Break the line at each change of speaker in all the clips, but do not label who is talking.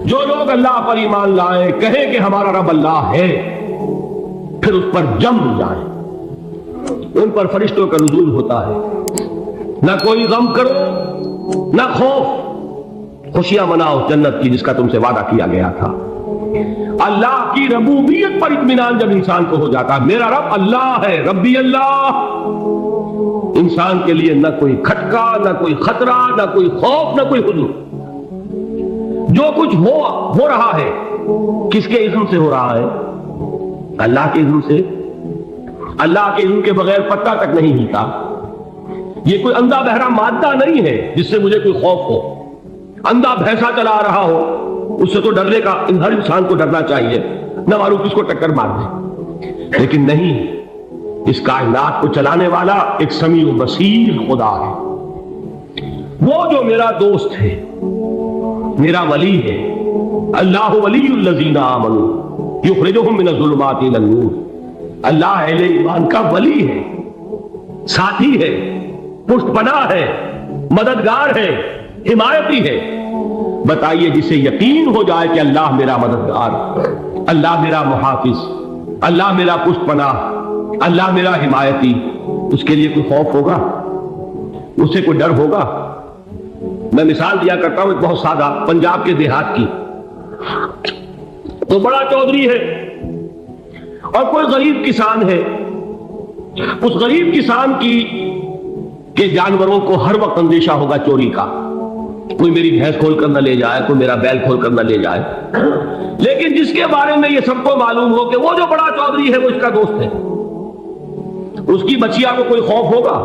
جو لوگ اللہ پر ایمان لائیں کہیں کہ ہمارا رب اللہ ہے، پھر اس پر جم جائیں، ان پر فرشتوں کا نزول ہوتا ہے، نہ کوئی غم کرو نہ خوف، خوشیاں مناؤ جنت کی جس کا تم سے وعدہ کیا گیا تھا۔ اللہ کی ربوبیت پر اطمینان جب انسان کو ہو جاتا ہے، میرا رب اللہ ہے، ربی اللہ، انسان کے لیے نہ کوئی کھٹکا، نہ کوئی خطرہ، نہ کوئی خوف، نہ کوئی حزن۔ جو کچھ ہو رہا ہے کس کے اذن سے ہو رہا ہے؟ اللہ کے اذن سے۔ اللہ کے اذن کے بغیر پتہ تک نہیں ہلتا۔ یہ کوئی اندھا بہرا مادہ نہیں ہے جس سے مجھے کوئی خوف ہو۔ اندھا بھینسا چلا رہا ہو اس سے تو ڈرنے کا ہر انسان کو ڈرنا چاہیے، نہ معلوم کس کو ٹکر مار دے، لیکن نہیں، اس کائنات کو چلانے والا ایک سمیع و بصیر خدا ہے۔ وہ جو میرا دوست ہے، میرا ولی ہے، اللہ ولی الذین آمنوا یخرجہم من الظلمات الی النور، اللہ اہل ایمان کا ولی ہے، ساتھی ہے، پشت پناہ ہے، مددگار ہے، حمایتی ہے۔ بتائیے جسے یقین ہو جائے کہ اللہ میرا مددگار، اللہ میرا محافظ، اللہ میرا پشت پناہ، اللہ میرا حمایتی، اس کے لیے کوئی خوف ہوگا؟ اس سے کوئی ڈر ہوگا؟ میں مثال دیا کرتا ہوں ایک بہت سادہ، پنجاب کے دیہات کی۔ تو بڑا چودھری ہے اور کوئی غریب کسان ہے۔ اس غریب کسان کے جانوروں کو ہر وقت اندیشہ ہوگا چوری کا، کوئی میری بھینس کھول کر نہ لے جائے، کوئی میرا بیل کھول کر نہ لے جائے۔ لیکن جس کے بارے میں یہ سب کو معلوم ہو کہ وہ جو بڑا چودھری ہے وہ اس کا دوست ہے، اس کی بچیا کو کوئی خوف ہوگا؟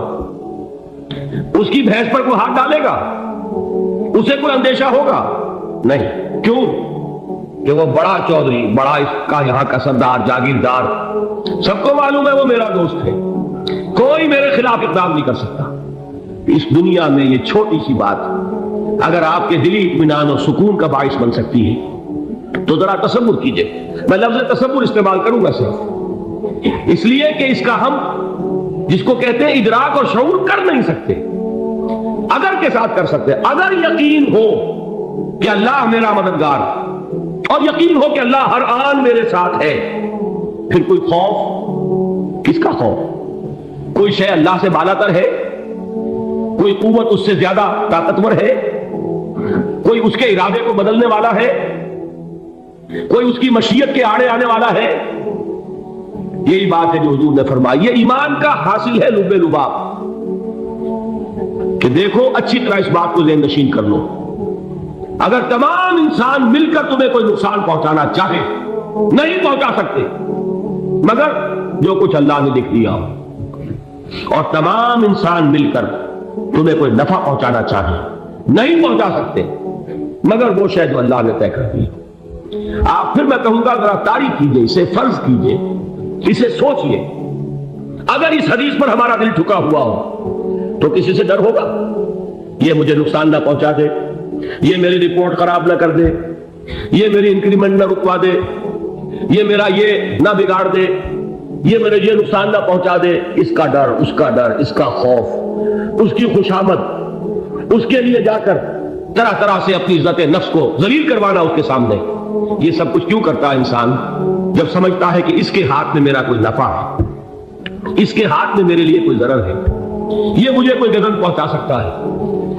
اس کی بھینس پر کوئی ہاتھ ڈالے گا؟ اسے کوئی اندیشہ ہوگا؟ نہیں۔ کیوں؟ کہ وہ بڑا چودھری، بڑا اس کا یہاں کا سردار، جاگیردار، سب کو معلوم ہے وہ میرا دوست ہے، کوئی میرے خلاف اقدام نہیں کر سکتا۔ اس دنیا میں یہ چھوٹی سی بات اگر آپ کے دلی اطمینان اور سکون کا باعث بن سکتی ہے تو ذرا تصور کیجئے۔ میں لفظ تصور استعمال کروں گا صرف اس لیے کہ اس کا ہم جس کو کہتے ہیں ادراک اور شعور کر نہیں سکتے، اگر کے ساتھ کر سکتے۔ اگر یقین ہو کہ اللہ میرا مددگار اور یقین ہو کہ اللہ ہر آن میرے ساتھ ہے، پھر کوئی خوف؟ کس کا خوف؟ کوئی شے اللہ سے بالا تر ہے؟ کوئی قوت اس سے زیادہ طاقتور ہے؟ کوئی اس کے ارادے کو بدلنے والا ہے؟ کوئی اس کی مشیت کے آڑے آنے والا ہے؟ یہی بات ہے جو حضور نے فرمائی، یہ ایمان کا حاصل ہے لب لباب، کہ دیکھو اچھی طرح اس بات کو ذہن نشین کر لو، اگر تمام انسان مل کر تمہیں کوئی نقصان پہنچانا چاہے نہیں پہنچا سکتے مگر جو کچھ اللہ نے لکھ دیا ہو، اور تمام انسان مل کر تمہیں کوئی نفع پہنچانا چاہے نہیں پہنچا سکتے مگر وہ شے جو اللہ نے طے کر دی۔ آپ پھر میں کہوں گا ذرا تاریخ کیجئے، اسے فرض کیجئے، اسے سوچئے، اگر اس حدیث پر ہمارا دل ٹھکا ہوا ہو تو کسی سے ڈر ہوگا؟ یہ مجھے نقصان نہ پہنچا دے، یہ میری رپورٹ خراب نہ کر دے، یہ میری انکریمنٹ نہ رکوا دے، یہ میرا یہ نہ بگاڑ دے، یہ میرے یہ نقصان نہ پہنچا دے۔ اس کا ڈر، اس کا ڈر، اس کا خوف، اس کی خوشامد، اس کے لیے جا کر طرح طرح سے اپنی عزت نفس کو ذلیل کروانا اس کے سامنے، یہ سب کچھ کیوں کرتا ہے انسان؟ جب سمجھتا ہے کہ اس کے ہاتھ میں میرا کوئی نفع ہے، اس کے ہاتھ میں میرے لیے کوئی ضرر ہے، یہ مجھے کوئی گزن پہنچا سکتا ہے،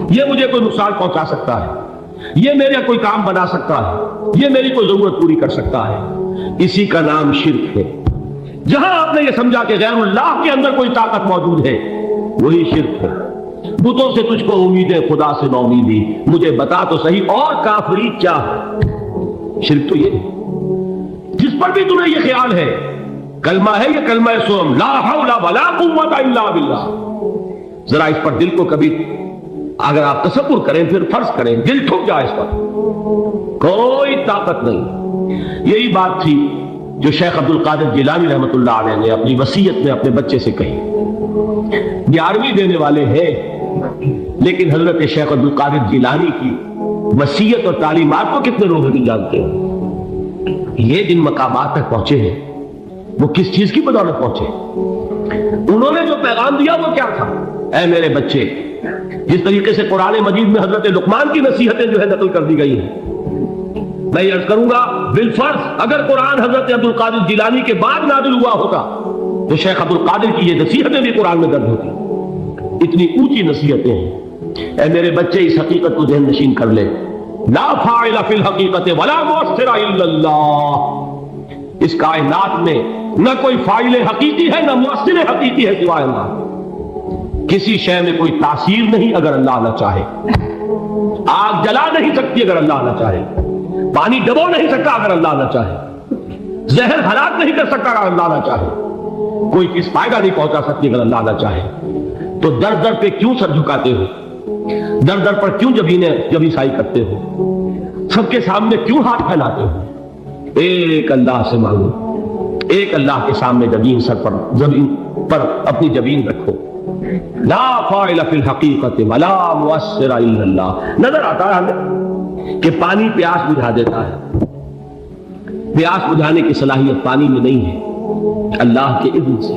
یہ مجھے کوئی نقصان پہنچا سکتا ہے، یہ میرا کوئی کام بنا سکتا ہے، یہ میری کوئی ضرورت پوری کر سکتا ہے، اسی کا نام شرک ہے۔ جہاں آپ نے یہ سمجھا کہ غیر اللہ کے اندر کوئی طاقت موجود ہے وہی شرک ہے۔ بتوں سے تجھ کو امید ہے، خدا سے نو امیدی، مجھے بتا تو صحیح اور کافری کیا ہے؟ شرک تو یہ ہے۔ جس پر بھی تمہیں یہ خیال ہے کلمہ ہے، یہ کلمہ سوم، لا حول ولا قوت الا باللہ، ذرا اس پر دل کو کبھی اگر آپ تصور کریں، پھر فرض کریں، دل ٹھک جائے، اس پر کوئی طاقت نہیں۔ یہی بات تھی جو شیخ عبد القادر جیلانی رحمۃ اللہ علیہ نے اپنی وصیت میں اپنے بچے سے کہی۔ 11ویں دینے والے ہیں لیکن حضرت شیخ عبد القادر جیلانی کی وصیت اور تعلیمات کو کتنے لوگ نہیں جانتے ہیں؟ یہ جن مقامات تک پہنچے ہیں وہ کس چیز کی بدولت پہنچے؟ انہوں نے جو پیغام دیا وہ کیا تھا؟ اے میرے بچے، جس طریقے سے قرآن مجید میں حضرت لقمان کی نصیحتیں جو ہے نقل کر دی گئی ہیں، میں یہ عرض کروں گا بالفرض اگر قرآن حضرت عبد القادر جیلانی کے بعد نازل ہوا ہوتا تو شیخ عبد القادر کی یہ نصیحتیں بھی قرآن میں درج ہوتی. اتنی اونچی نصیحتیں ہیں. اے میرے بچے اس حقیقت کو ذہن نشین کر لے, لا فاعل فی الحقیقت ولا مؤثر الا اللہ. اس کائنات میں نہ کوئی فاعل حقیقی ہے نہ مؤثر حقیقی ہے سوائے اللہ. کسی شے میں کوئی تاثیر نہیں اگر اللہ نہ چاہے. آگ جلا نہیں سکتی اگر اللہ نہ چاہے. پانی ڈبو نہیں سکتا اگر اللہ نہ چاہے. زہر ہلاک نہیں کر سکتا اگر اللہ نہ چاہے. کوئی کس فائدہ نہیں پہنچا سکتی اگر اللہ نہ چاہے. تو در در پہ کیوں سر جھکاتے ہو؟ در در پر کیوں جبیں سائی کرتے ہو؟ سب کے سامنے کیوں ہاتھ پھیلاتے ہو؟ ایک اللہ سے مانگو, ایک اللہ کے سامنے جبین سر پر زمین پر اپنی جبین رکھو. لا فاعل فی الحقیقت ولا مؤثر الا اللہ. نظر آتا ہے ہمیں کہ پانی پیاس بجھا دیتا ہے. پیاس بجھانے کی صلاحیت پانی میں نہیں ہے, اللہ کے اذن سے.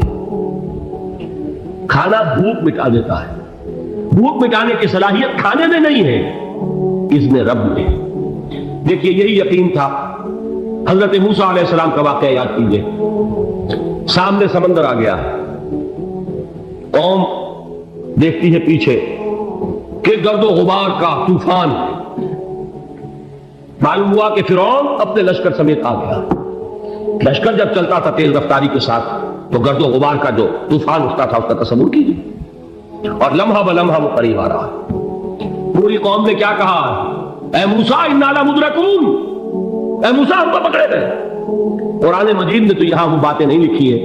کھانا بھوک مٹا دیتا ہے. بھوک مٹانے کی صلاحیت کھانے میں نہیں ہے, اذن رب میں. دیکھیے یہی یقین تھا. حضرت موسیٰ علیہ السلام کا واقعہ یاد کیجئے. سامنے سمندر آ گیا, قوم دیکھتی ہے پیچھے کہ گرد و غبار کا طوفان ہے. معلوم ہوا کہ فرعون اپنے لشکر سمیت آ گیا. لشکر جب چلتا تھا تیز رفتاری کے ساتھ تو گرد و غبار کا جو طوفان اٹھتا تھا اس کا تصور کیجیے, اور لمحہ بلمحہ وہ قریب آ رہا ہے. پوری قوم نے کیا کہا, اے موسیٰ انا لمدرکون, اے موسیٰ ہم کو پکڑے گئے. قرآن مجید نے تو یہاں وہ باتیں نہیں لکھی ہے,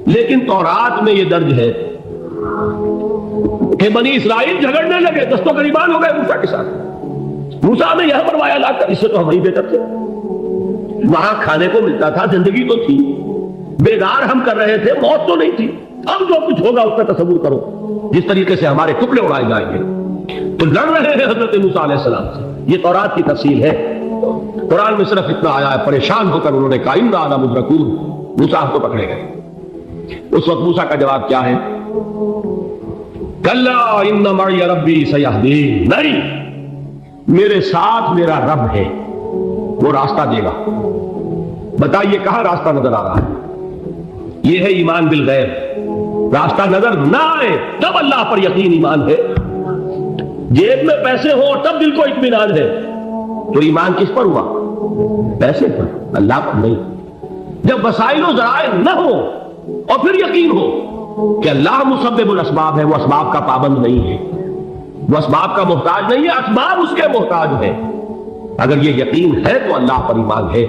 لیکن تورات میں یہ درج ہے کہ بنی اسرائیل جھگڑنے لگے, دست و گریبان ہو گئے موسیٰ کے ساتھ. موسیٰ نے یہ فرمایا لا کر, اس سے تو ہم ہی بہتر تھے. وہاں کھانے کو ملتا تھا, زندگی تو تھی, بیدار ہم کر رہے تھے, موت تو نہیں تھی. اب جو کچھ ہوگا اس کا تصور کرو, جس طریقے سے ہمارے ٹکڑے اڑائے جائیں گے. تو لڑ رہے ہیں حضرت موسیٰ علیہ السلام سے. یہ تورات کی تفصیل ہے. قرآن میں صرف اتنا آیا ہے, پریشان ہو کر انہوں نے کہا انا لمدرکون, موسیٰ ہم کو پکڑے گئے. اس وقت موسیٰ کا جواب کیا ہے, کلا ان معی ربی سیہدین. نہیں, میرے ساتھ میرا رب ہے, وہ راستہ دے گا. بتائیے کہاں راستہ نظر آ رہا ہے؟ یہ ہے ایمان بالغیب. راستہ نظر نہ آئے تب اللہ پر یقین ایمان ہے. جیب میں پیسے ہو تب دل کو اطمینان ہے. تو ایمان کس پر ہوا؟ پیسے پر, اللہ پر نہیں. جب وسائل و ذرائع نہ ہو اور پھر یقین ہو کہ اللہ مسبب الاسباب ہے, وہ اسباب کا پابند نہیں ہے, وہ اسباب کا محتاج نہیں ہے, اسباب اس کے محتاج ہے. اگر یہ یقین ہے تو اللہ پر ایمان ہے.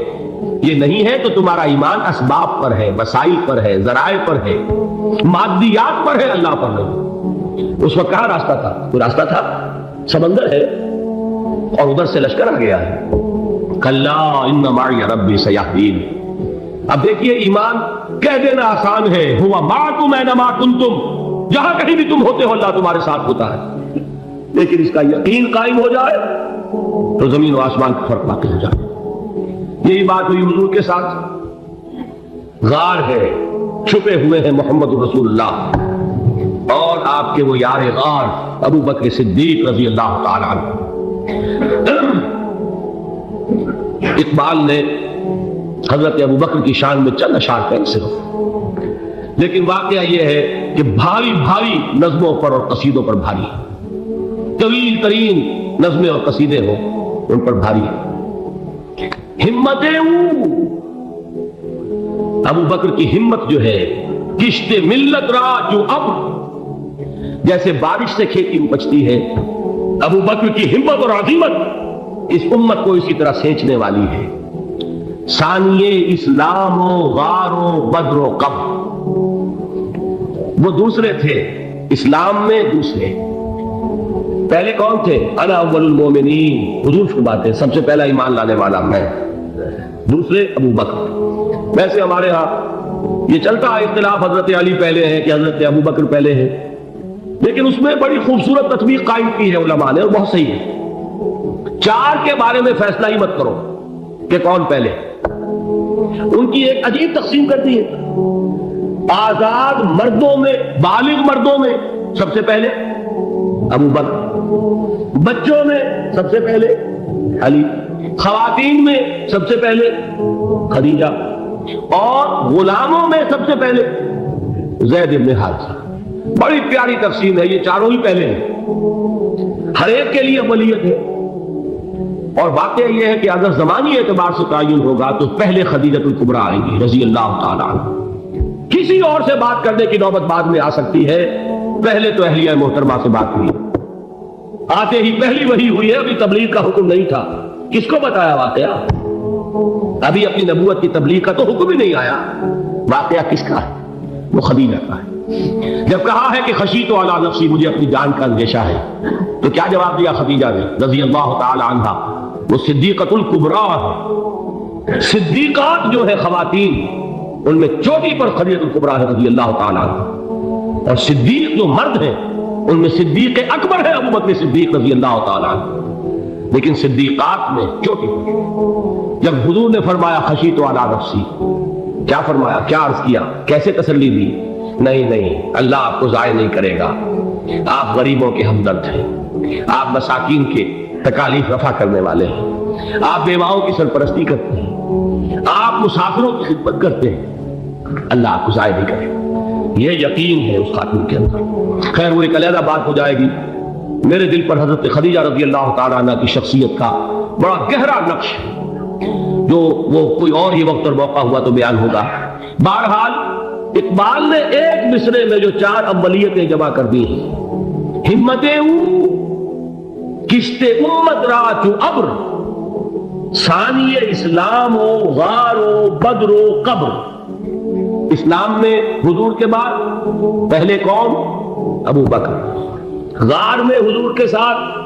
یہ نہیں ہے تو تمہارا ایمان اسباب پر ہے, وسائل پر ہے, ذرائع پر ہے, مادیات پر ہے, اللہ پر نہیں. اس وقت کہاں راستہ تھا؟ کوئی راستہ تھا؟ سمندر ہے اور ادھر سے لشکر آ گیا ہے. کلا ان معی ربی سیہدین. اب دیکھیے ایمان کہہ دینا آسان ہے, ہوا معکم اینما کنتم, جہاں کہیں بھی تم ہوتے ہو اللہ تمہارے ساتھ ہوتا ہے. لیکن اس کا یقین قائم ہو جائے تو زمین و آسمان کا فرق واقع ہو جائے. یہی بات ہوئی حضور کے ساتھ. غار ہے, چھپے ہوئے ہیں محمد رسول اللہ اور آپ کے وہ یار غار ابو بکر صدیق رضی اللہ تعالیٰ عنہ. اقبال نے حضرت ابو بکر کی شان میں چند اشعار کہیں صرف, لیکن واقعہ یہ ہے کہ بھاری بھاری نظموں پر اور قصیدوں پر بھاری, طویل ترین نظمیں اور قصیدے ہوں ان پر بھاری. ہمتیں ابو بکر کی ہمت جو ہے, کشت ملت را جو اب جیسے بارش سے کھیتی اپجتی ہے, ابو بکر کی ہمت اور عظیمت اس امت کو اسی طرح سینچنے والی ہے. ثانیے اسلام و غار و بدر و قبر, وہ دوسرے تھے اسلام میں, دوسرے. پہلے کون تھے؟ انا اول المومنین, حضور فرماتے سب سے پہلا ایمان لانے والا میں. دوسرے ابو بکر. ویسے ہمارے ہاں یہ چلتا ہے اختلاف, حضرت علی پہلے ہیں کہ حضرت ابو بکر پہلے ہیں, لیکن اس میں بڑی خوبصورت تطبیق قائم کی ہے علماء نے, اور بہت صحیح ہے. چار کے بارے میں فیصلہ ہی مت کرو کہ کون پہلے. ان کی ایک عجیب تقسیم کر دی ہے. آزاد مردوں میں, بالغ مردوں میں سب سے پہلے ابو بکر, بچوں میں سب سے پہلے علی, خواتین میں سب سے پہلے خدیجہ، اور غلاموں میں سب سے پہلے زید بن حارثہ۔ بڑی پیاری تقسیم ہے، یہ چاروں ہی پہلے ہیں، ہر ایک کے لیے اولیت ہے۔ اور واقعہ یہ ہے کہ اگر زمانی اعتبار سے تعین ہوگا تو پہلے خدیجہ الکبریٰ آئیں گی رضی اللہ تعالیٰ عنہ۔ کسی اور سے بات کرنے کی نوبت بعد میں آ سکتی ہے، پہلے تو اہلیہ محترمہ سے بات ہوئی، آتے ہی پہلی وحی ہوئی ہے، ابھی تبلیغ کا حکم نہیں تھا۔ کس کو بتایا واقعہ؟ ابھی اپنی نبوت کی تبلیغ کا تو حکم ہی نہیں آیا۔ واقعہ کس کا ہے؟ وہ خدیجہ کا ہے۔ جب کہا ہے کہ خشیت علی نفسی، مجھے اپنی جان کا اندیشہ ہے، تو کیا جواب دیا خدیجہ نے رضی اللہ تعالی عنہا؟ وہ صدیقۃ الکبریٰ ہے۔ صدیقات جو ہے خواتین، ان میں چوٹی پر خدیجہ الکبریٰ ہے رضی اللہ تعالی عنہ، اور صدیق جو مرد ہیں ان میں صدیق اکبر ہے ابو بکر صدیق رضی اللہ تعالی عنہ، لیکن صدیقات میں چوٹی پر۔ جب حضور نے فرمایا خشیت علی نفسی، کیا فرمایا، کیا عرض کیا، کیسے تسلی دی؟ نہیں، اللہ آپ کو ضائع نہیں کرے گا، آپ غریبوں کے ہمدرد ہیں، آپ مساکین کے تکالیف رفع کرنے والے ہیں، آپ بیواؤں کی سرپرستی کرتے ہیں، آپ مسافروں کی خدمت کرتے ہیں، اللہ آپ کو ضائع نہیں کرے گا۔ یہ یقین ہے اس خاتون کے اندر۔ خیر وہ ایک علیحدہ بات ہو جائے گی۔ میرے دل پر حضرت خدیجہ رضی اللہ تعالیٰ عنہ کی شخصیت کا بڑا گہرا نقش ہے، جو وہ کوئی اور ہی وقت اور موقع ہوا تو بیان ہوگا۔ بہرحال اقبال نے ایک مصرے میں جو 4 اولیتیں جمع کر دی ہیں، ہمتیں کشت امت را چو ابر، ثانی اسلام و غار و بدر و قبر۔ اسلام میں حضور کے بعد پہلے کون؟ ابو بکر، غار میں حضور کے ساتھ